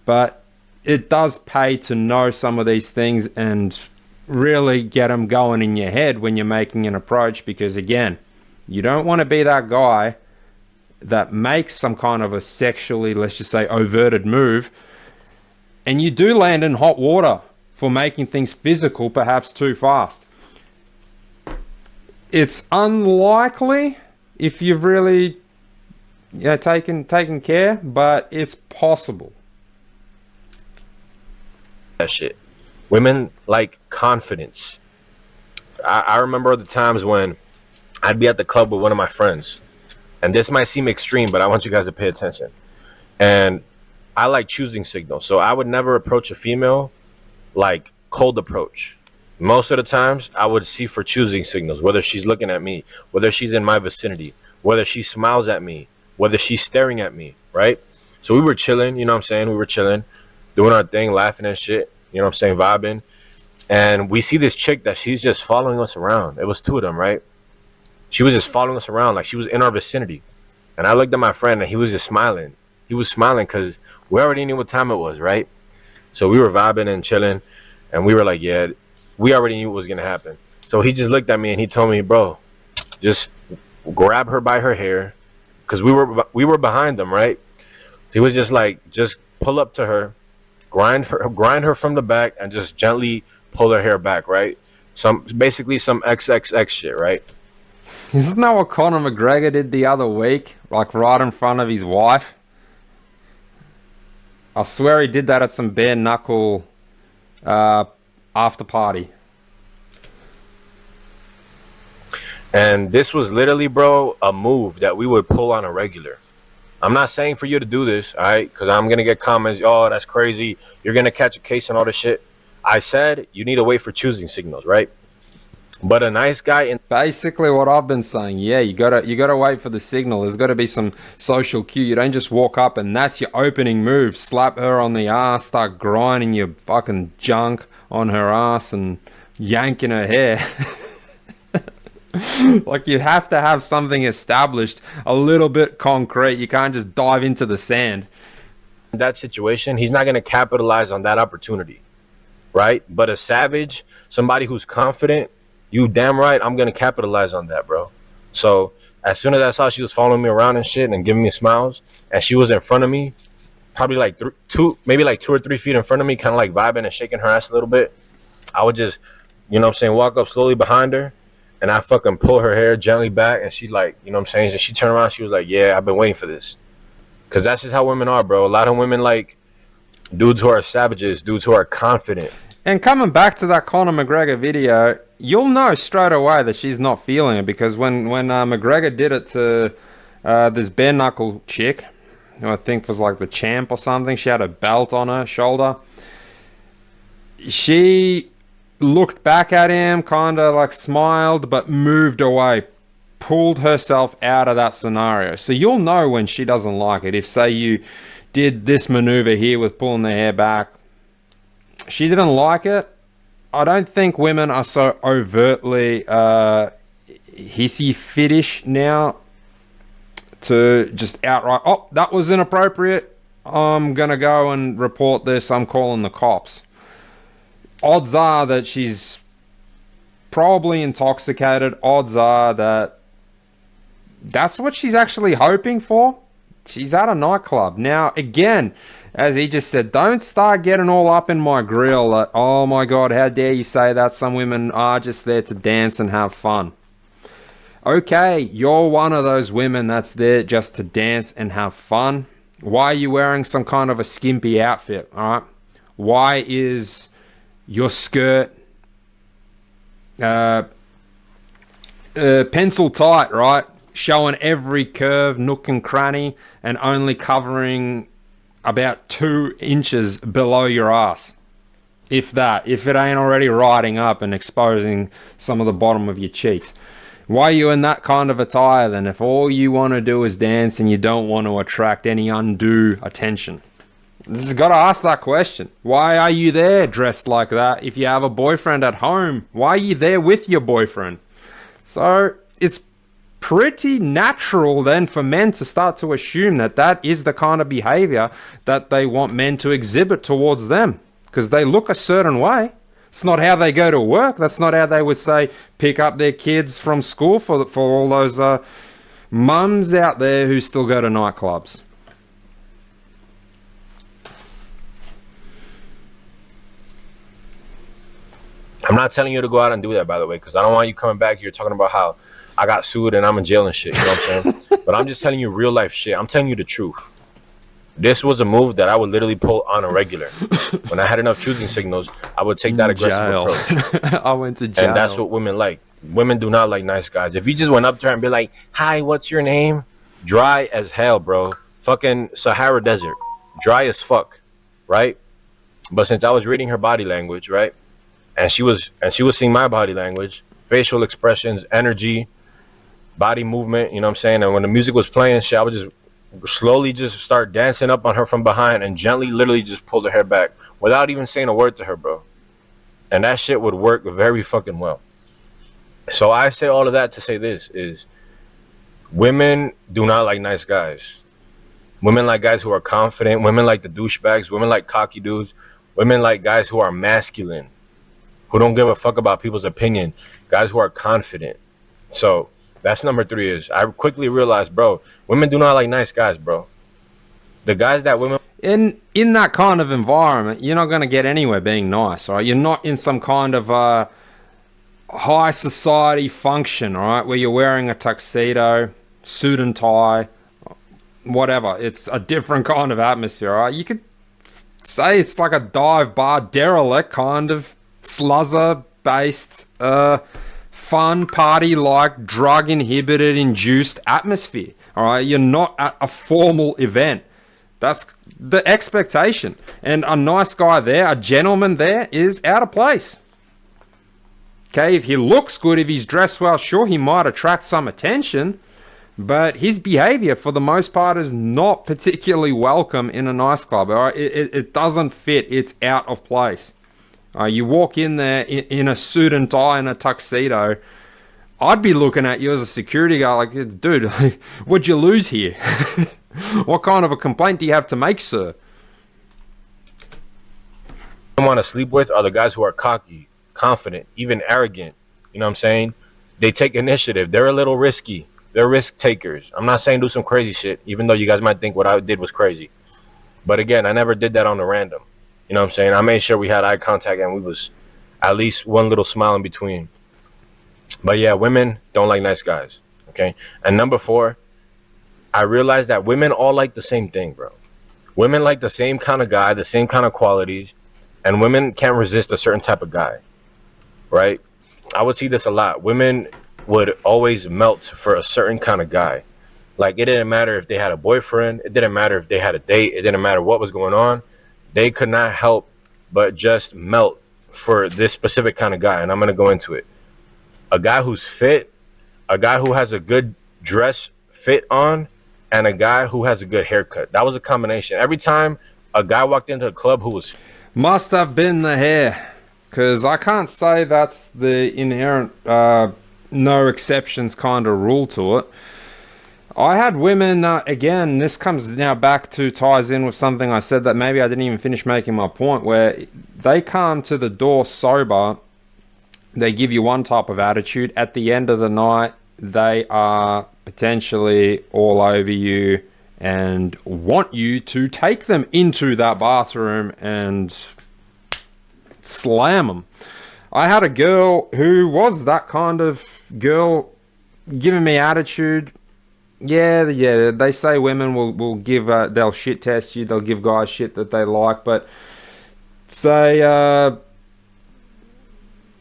But it does pay to know some of these things and really get them going in your head when you're making an approach, because again, you don't want to be that guy that makes some kind of a sexually, let's just say, overted move, and you do land in hot water for making things physical perhaps too fast. It's unlikely if you've really taken care, but it's possible. That shit. Women like confidence. I remember the times when I'd be at the club with one of my friends, and this might seem extreme, but I want you guys to pay attention. And I like choosing signals, so I would never approach a female like cold approach. Most of the times I would see for choosing signals, whether she's looking at me, whether she's in my vicinity, whether she smiles at me, whether she's staring at me, right? So we were chilling, you know what I'm saying? We were chilling, doing our thing, laughing and shit, you know what I'm saying, vibing. And we see this chick that she's just following us around. It was two of them, right? She was just following us around like she was in our vicinity. And I looked at my friend and he was just smiling. He was smiling because we already knew what time it was, right? So we were vibing and chilling, and we were like, yeah, we already knew what was going to happen. So he just looked at me and he told me, bro, just grab her by her hair, because we were behind them, right? So he was just like, just pull up to her, grind her from the back, and just gently pull her hair back, right? Basically some XXX shit, right? Isn't that what Conor McGregor did the other week? Like right in front of his wife? I swear he did that at some bare knuckle after party. And this was literally, bro, a move that we would pull on a regular. I'm not saying for you to do this, all right? Because I'm going to get comments, oh, that's crazy. You're going to catch a case and all this shit. I said you need to wait for choosing signals, right? But a nice guy in basically what I've been saying, yeah, you gotta wait for the signal. There's gotta be some social cue. You don't just walk up and that's your opening move. Slap her on the ass, start grinding your fucking junk on her ass and yanking her hair. Like, you have to have something established, a little bit concrete. You can't just dive into the sand. In that situation, he's not going to capitalize on that opportunity, right? But a savage, somebody who's confident, you damn right, I'm going to capitalize on that, bro. So as soon as I saw she was following me around and shit and giving me smiles, and she was in front of me, probably like maybe like 2 or 3 feet in front of me, kind of like vibing and shaking her ass a little bit, I would just, you know what I'm saying, walk up slowly behind her, and I fucking pull her hair gently back, and she like, you know what I'm saying, and she turned around, she was like, yeah, I've been waiting for this. Because that's just how women are, bro. A lot of women like dudes who are savages, dudes who are confident. And coming back to that Conor McGregor video, you'll know straight away that she's not feeling it, because when McGregor did it to this bare knuckle chick, who I think was like the champ or something, she had a belt on her shoulder. She looked back at him, kind of like smiled, but moved away, pulled herself out of that scenario. So you'll know when she doesn't like it. If, say, you did this maneuver here with pulling their hair back, she didn't like it. I don't think women are so overtly hissy fittish now to just outright, oh, that was inappropriate, I'm gonna go and report this, I'm calling the cops. Odds are that she's probably intoxicated. Odds are that that's what she's actually hoping for. She's at a nightclub. Now, again, as he just said, don't start getting all up in my grill that, oh my God, how dare you say that? Some women are just there to dance and have fun. Okay, you're one of those women that's there just to dance and have fun. Why are you wearing some kind of a skimpy outfit, all right? Why is your skirt pencil tight, right? Showing every curve, nook and cranny, and only covering about 2 inches below your ass. If that, if it ain't already riding up and exposing some of the bottom of your cheeks. Why are you in that kind of attire then, if all you want to do is dance and you don't want to attract any undue attention? This has got to ask that question. Why are you there dressed like that if you have a boyfriend at home? Why are you there with your boyfriend? So it's pretty natural then for men to start to assume that that is the kind of behavior that they want men to exhibit towards them, because they look a certain way. It's not how they go to work. That's not how they would, say, pick up their kids from school for all those mums out there who still go to nightclubs. I'm not telling you to go out and do that, by the way, because I don't want you coming back here talking about how I got sued and I'm in jail and shit. You know what I'm saying? But I'm just telling you real life shit. I'm telling you the truth. This was a move that I would literally pull on a regular. When I had enough choosing signals, I would take that aggressive approach. I went to jail. And that's what women like. Women do not like nice guys. If you just went up to her and be like, hi, what's your name? Dry as hell, bro. Fucking Sahara Desert. Dry as fuck. Right? But since I was reading her body language, right? And she was seeing my body language, facial expressions, energy, body movement, you know what I'm saying? And when the music was playing, I would just slowly just start dancing up on her from behind and gently literally just pull her hair back without even saying a word to her, bro. And that shit would work very fucking well. So I say all of that to say this is women do not like nice guys. Women like guys who are confident. Women like the douchebags. Women like cocky dudes. Women like guys who are masculine, who don't give a fuck about people's opinion. Guys who are confident. So that's number 3 is I quickly realized, bro, women do not like nice guys, bro. The guys that women... In that kind of environment, you're not going to get anywhere being nice, all right? You're not in some kind of high society function, all right, where you're wearing a tuxedo, suit and tie, whatever. It's a different kind of atmosphere, all right? You could say it's like a dive bar derelict kind of sluzzer-based... fun party-like drug-inhibited induced atmosphere. All right, you're not at a formal event. That's the expectation. And a nice guy there, a gentleman there, is out of place. Okay, if he looks good, if he's dressed well, sure, he might attract some attention, but his behavior for the most part is not particularly welcome in a nice club. All right, it doesn't fit. It's out of place. You walk in there in a suit and tie and a tuxedo, I'd be looking at you as a security guard like, dude, what'd you lose here? What kind of a complaint do you have to make, sir? I want to sleep with are the guys who are cocky, confident, even arrogant. You know what I'm saying? They take initiative. They're a little risky. They're risk takers. I'm not saying do some crazy shit, even though you guys might think what I did was crazy. But again, I never did that on the random. You know what I'm saying? I made sure we had eye contact and we was at least one little smile in between. But yeah, women don't like nice guys. Okay. And number 4, I realized that women all like the same thing, bro. Women like the same kind of guy, the same kind of qualities, and women can't resist a certain type of guy, right? I would see this a lot. Women would always melt for a certain kind of guy. Like, it didn't matter if they had a boyfriend. It didn't matter if they had a date. It didn't matter what was going on. They could not help but just melt for this specific kind of guy. And I'm going to go into it. A guy who's fit, a guy who has a good dress fit on, and a guy who has a good haircut. That was a combination. Every time a guy walked into a club who was... Must have been the hair. Because I can't say that's the inherent no exceptions kind of rule to it. I had women, again, this comes now back to, ties in with something I said that maybe I didn't even finish making my point, where they come to the door sober, they give you one type of attitude. At the end of the night, they are potentially all over you and want you to take them into that bathroom and slam them. I had a girl who was that kind of girl, giving me attitude. Yeah, they say women will give, they'll shit test you, they'll give guys shit that they like, but say,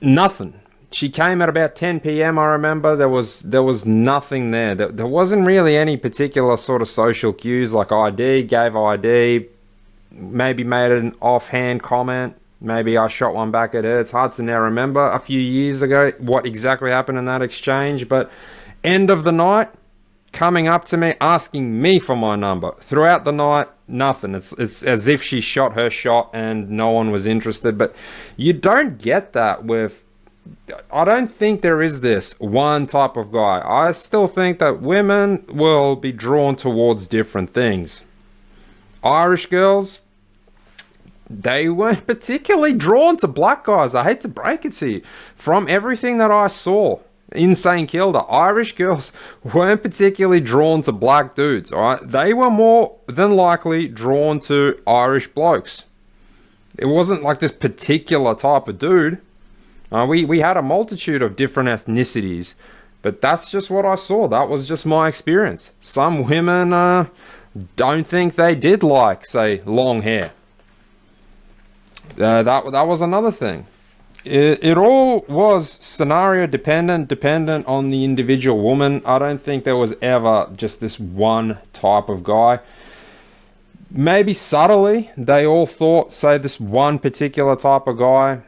nothing. She came at about 10 p.m. I remember. There was nothing there. There wasn't really any particular sort of social cues like ID, gave ID, maybe made an offhand comment. Maybe I shot one back at her. It's hard to now remember a few years ago what exactly happened in that exchange. But end of the night, coming up to me, asking me for my number. Throughout the night, nothing. It's as if she shot her shot and no one was interested. But you don't get that with... I don't think there is this one type of guy. I still think that women will be drawn towards different things. Irish girls, they weren't particularly drawn to black guys. I hate to break it to you. From everything that I saw in St Kilda, Irish girls weren't particularly drawn to black dudes. All right, they were more than likely drawn to Irish blokes. It wasn't like this particular type of dude. We had a multitude of different ethnicities, but that's just what I saw. That was just my experience. Some women don't think they did like, say, long hair. That was another thing. It all was scenario dependent on the individual woman. I don't think there was ever just this one type of guy. Maybe subtly, they all thought, say, this one particular type of guy,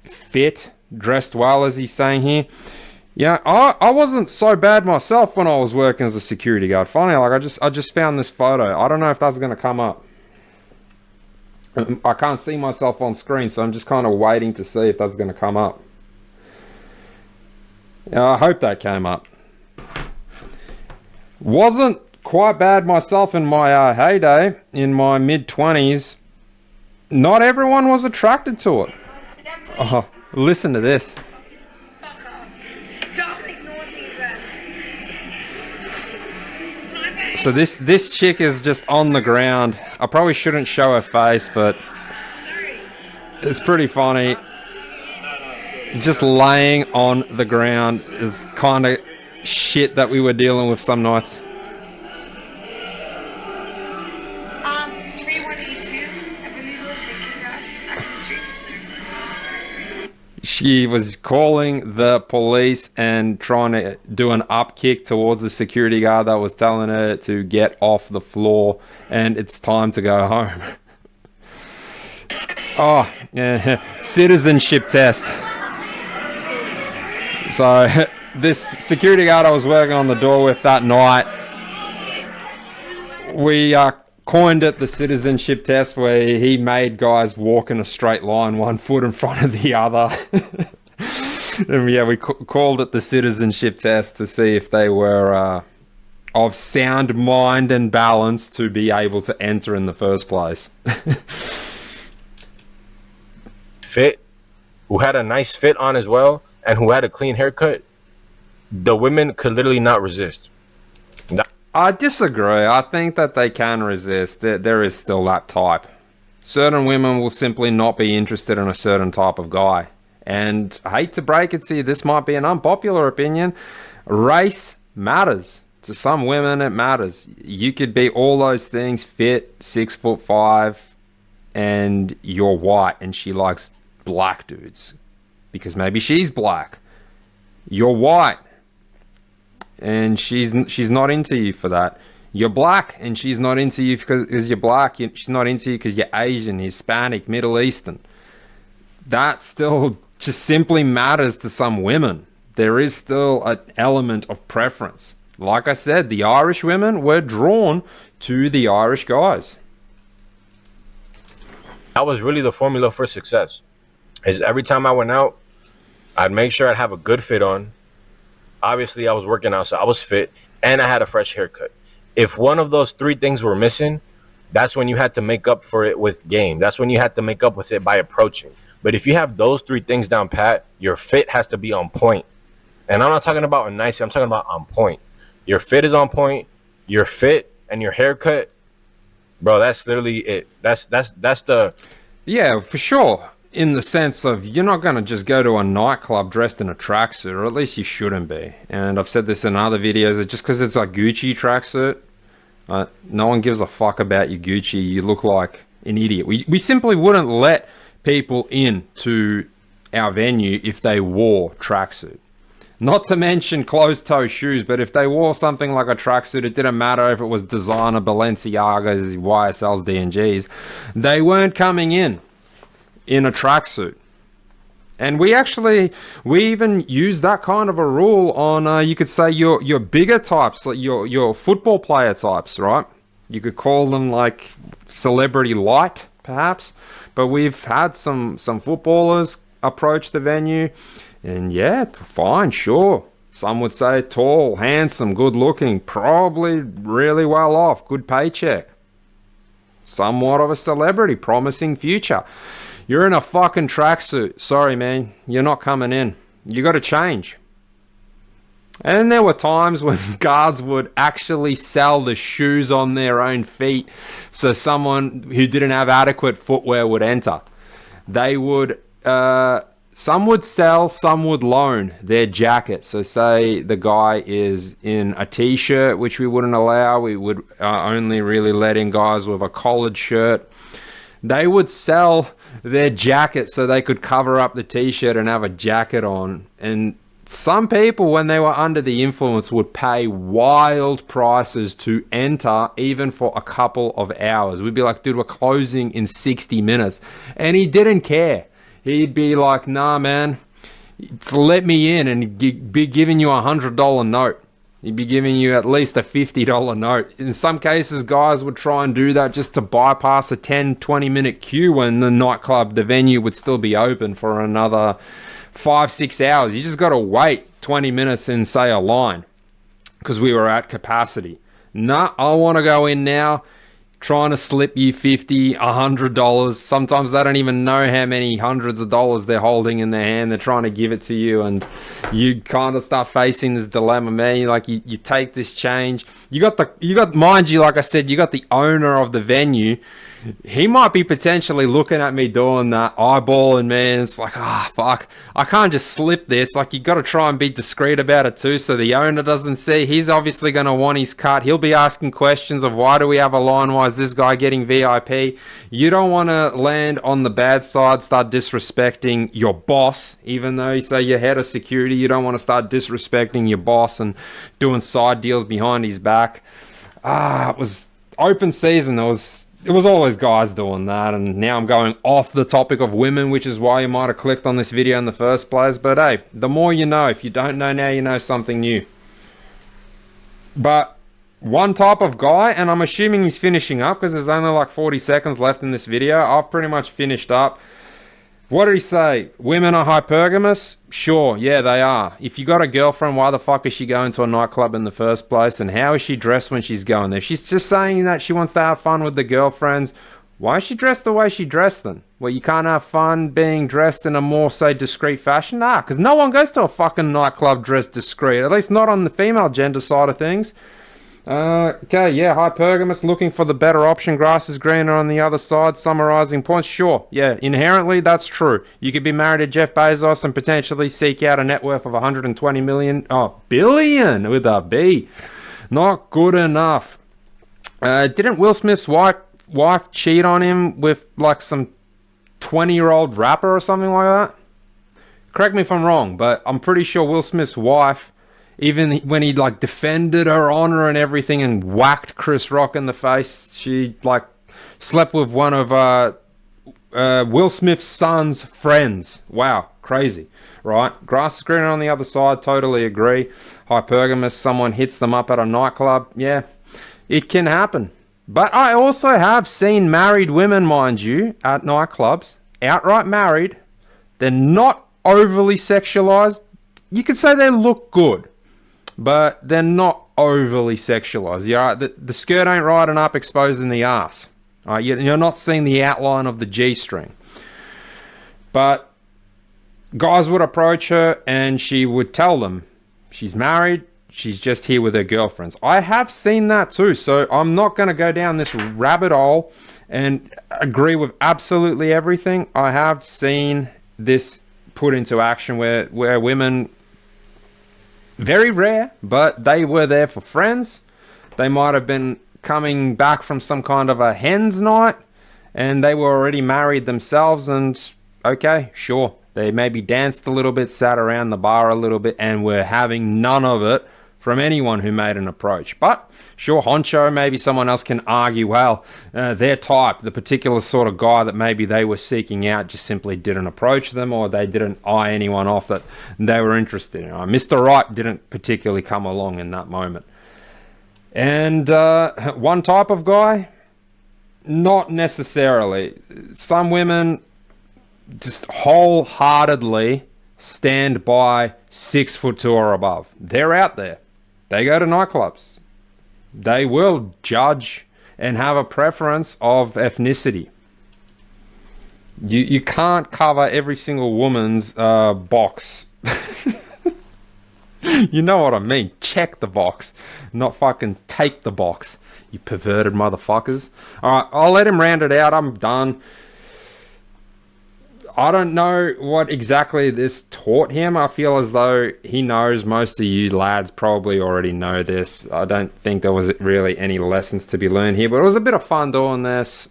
fit, dressed well, as he's saying here. Yeah, I wasn't so bad myself when I was working as a security guard. Funny, like I just found this photo. I don't know if that's going to come up. I can't see myself on screen, so I'm just kind of waiting to see if that's going to come up. I hope that came up. Wasn't quite bad myself in my heyday, in my mid-20s. Not everyone was attracted to it. Oh, listen to this. So this chick is just on the ground. I probably shouldn't show her face, but it's pretty funny. Just laying on the ground is kind of shit that we were dealing with some nights. 3182, I believe it was the streets. She was calling the police and trying to do an up kick towards the security guard that was telling her to get off the floor and it's time to go home. Oh, yeah, citizenship test. So this security guard I was working on the door with that night, we coined it the citizenship test, where he made guys walk in a straight line, one foot in front of the other. And yeah, we called it the citizenship test to see if they were of sound mind and balance to be able to enter in the first place. Fit, who had a nice fit on as well, and who had a clean haircut, the women could literally not resist. I disagree. I think that they can resist. There is still that type. Certain women will simply not be interested in a certain type of guy. And I hate to break it to you, this might be an unpopular opinion. Race matters. To some women, it matters. You could be all those things, fit, 6'5", and you're white, and she likes black dudes because maybe she's black. You're white, and she's not into you for that. You're black, and she's not into you because you're black. She's not into you because you're Asian, Hispanic, Middle Eastern. That still just simply matters to some women. There is still an element of preference. Like I said, the Irish women were drawn to the Irish guys. That was really the formula for success. Is every time I went out, I'd make sure I'd have a good fit on. Obviously, I was working out, so I was fit, and I had a fresh haircut. If one of those three things were missing, that's when you had to make up for it with game. That's when you had to make up with it by approaching. But if you have those three things down pat, your fit has to be on point. And I'm not talking about a nice, I'm talking about on point. Your fit is on point, your fit and your haircut, bro, that's literally it. That's the... Yeah, for sure. In the sense of, you're not going to just go to a nightclub dressed in a tracksuit, or at least you shouldn't be. And I've said this in other videos, that just because it's a Gucci tracksuit, no one gives a fuck about your Gucci. You look like an idiot. We simply wouldn't let people in to our venue if they wore tracksuit. Not to mention closed-toe shoes, but if they wore something like a tracksuit, it didn't matter if it was designer, Balenciagas, YSLs, D&Gs. They weren't coming in a tracksuit. And we even use that kind of a rule on, you could say, your bigger types, like your football player types, right? You could call them like celebrity light, perhaps. But we've had some footballers approach the venue. And yeah, fine, sure. Some would say tall, handsome, good looking, probably really well off, good paycheck. Somewhat of a celebrity, promising future. You're in a fucking tracksuit. Sorry, man, you're not coming in. You got to change. And there were times when guards would actually sell the shoes on their own feet so someone who didn't have adequate footwear would enter. They would... some would sell, some would loan their jacket. So say the guy is in a t-shirt, which we wouldn't allow. We would only really let in guys with a collared shirt. They would sell their jacket so they could cover up the t-shirt and have a jacket on. And some people, when they were under the influence, would pay wild prices to enter, even for a couple of hours. We'd be like, dude, we're closing in 60 minutes. And he didn't care. He'd be like, nah, man, let me in, and he'd be giving you $100 note. He'd be giving you at least a $50 note. In some cases, guys would try and do that just to bypass a 10, 20-minute queue when the nightclub, the venue, would still be open for another 5, 6 hours. You just got to wait 20 minutes in, say, a line because we were at capacity. Nah, I want to go in now. Trying to slip you $50, $100. Sometimes they don't even know how many hundreds of dollars they're holding in their hand. They're trying to give it to you, and you kind of start facing this dilemma, man. Like you take this change. You got, mind you, like I said, you got the owner of the venue. He might be potentially looking at me doing that, eyeballing me, and it's like, fuck, I can't just slip this. Like, you got to try and be discreet about it too, so the owner doesn't see. He's obviously going to want his cut. He'll be asking questions of, why do we have a line? Why is this guy getting VIP? You don't want to land on the bad side, start disrespecting your boss. Even though you say you're head of security, you don't want to start disrespecting your boss and doing side deals behind his back. It was open season. It was always guys doing that, and now I'm going off the topic of women, which is why you might have clicked on this video in the first place. But hey, the more you know. If you don't know now, you know something new. But one type of guy, and I'm assuming he's finishing up because there's only like 40 seconds left in this video. I've pretty much finished up. What did he say? Women are hypergamous? Sure, yeah, they are. If you got a girlfriend, why the fuck is she going to a nightclub in the first place? And how is she dressed when she's going there? If she's just saying that she wants to have fun with the girlfriends, why is she dressed the way she dressed then? Well, you can't have fun being dressed in a more, say, discreet fashion? Nah, because no one goes to a fucking nightclub dressed discreet. At least not on the female gender side of things. Okay, yeah, hypergamous, looking for the better option, grass is greener on the other side, summarizing points, sure, yeah, inherently that's true. You could be married to Jeff Bezos and potentially seek out a net worth of 120 million, billion with a B. Not good enough. Didn't Will Smith's wife cheat on him with like some 20-year-old rapper or something like that? Correct me if I'm wrong, but I'm pretty sure Will Smith's wife, even when he like defended her honor and everything and whacked Chris Rock in the face, she like slept with one of Will Smith's son's friends. Wow, crazy, right? Grass is greener on the other side, totally agree. Hypergamous, someone hits them up at a nightclub, yeah, it can happen. But I also have seen married women, mind you, at nightclubs, outright married. They're not overly sexualized. You could say they look good, but they're not overly sexualized. Yeah, the skirt ain't riding up, exposing the ass. You're not seeing the outline of the G-string. But guys would approach her and she would tell them she's married, she's just here with her girlfriends. I have seen that too, so I'm not going to go down this rabbit hole and agree with absolutely everything. I have seen this put into action where women, very rare, but they were there for friends. They might have been coming back from some kind of a hen's night and they were already married themselves, and okay, sure, they maybe danced a little bit, sat around the bar a little bit, and were having none of it from anyone who made an approach. But sure, honcho, maybe someone else can argue, well, their type, the particular sort of guy that maybe they were seeking out, just simply didn't approach them, or they didn't eye anyone off that they were interested in. Mr. Right didn't particularly come along in that moment. And one type of guy, not necessarily. Some women just wholeheartedly stand by 6'2" or above. They're out there. They go to nightclubs. They will judge and have a preference of ethnicity. You can't cover every single woman's box. You know what I mean. Check the box, not fucking take the box, you perverted motherfuckers. Alright, I'll let him round it out. I'm done. I don't know what exactly this taught him. I feel as though he knows. Most of you lads probably already know this. I don't think there was really any lessons to be learned here, but it was a bit of fun doing this.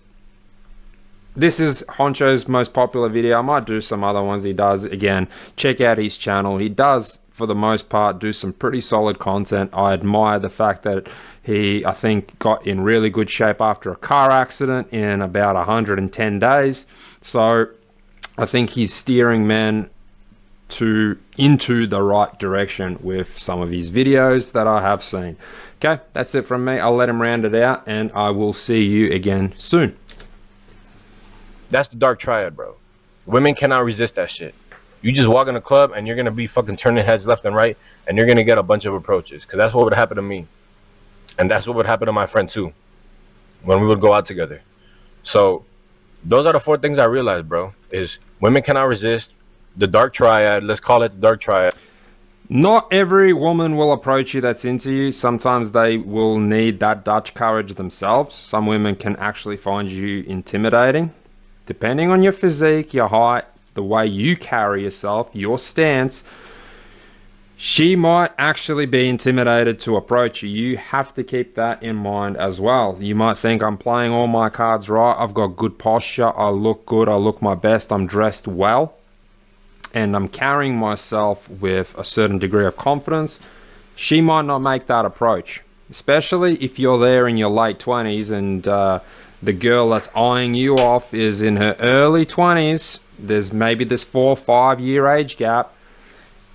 This is Honcho's most popular video. I might do some other ones he does. Again, check out his channel. He does, for the most part, do some pretty solid content. I admire the fact that he, I think, got in really good shape after a car accident in about 110 days. So I think he's steering men into the right direction with some of his videos that I have seen. Okay, that's it from me. I'll let him round it out, and I will see you again soon. That's the dark triad, bro. Women cannot resist that shit. You just walk in a club and you're gonna be fucking turning heads left and right, and you're gonna get a bunch of approaches. Cause that's what would happen to me, and that's what would happen to my friend too, when we would go out together. So those are the 4 things I realized, bro. Is women cannot resist, the dark triad. Let's call it the dark triad. Not every woman will approach you that's into you. Sometimes they will need that Dutch courage themselves. Some women can actually find you intimidating. Depending on your physique, your height, the way you carry yourself, your stance, she might actually be intimidated to approach you. You have to keep that in mind as well. You might think, I'm playing all my cards right, I've got good posture, I look good, I look my best, I'm dressed well, and I'm carrying myself with a certain degree of confidence. She might not make that approach, especially if you're there in your late 20s and the girl that's eyeing you off is in her early 20s. There's maybe this 4 or 5 year age gap.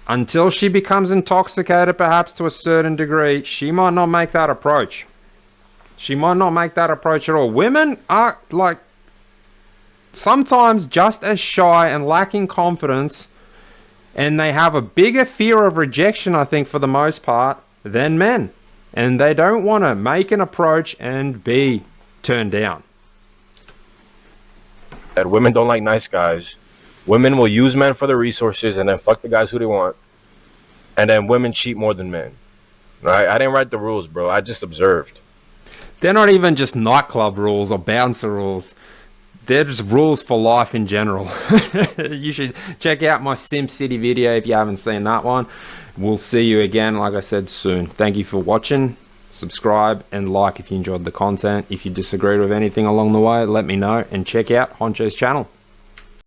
until she becomes intoxicated, perhaps to a certain degree, she might not make that approach. She might not make that approach at all. Women are like sometimes just as shy and lacking confidence, and they have a bigger fear of rejection, I think, for the most part, than men. And they don't want to make an approach and be turned down. That women don't like nice guys. Women will use men for the resources and then fuck the guys who they want. And then women cheat more than men. Right? I didn't write the rules, bro. I just observed. They're not even just nightclub rules or bouncer rules. They're just rules for life in general. You should check out my SimCity video if you haven't seen that one. We'll see you again, like I said, soon. Thank you for watching. Subscribe and like if you enjoyed the content. If you disagreed with anything along the way, let me know. And check out Honcho's channel.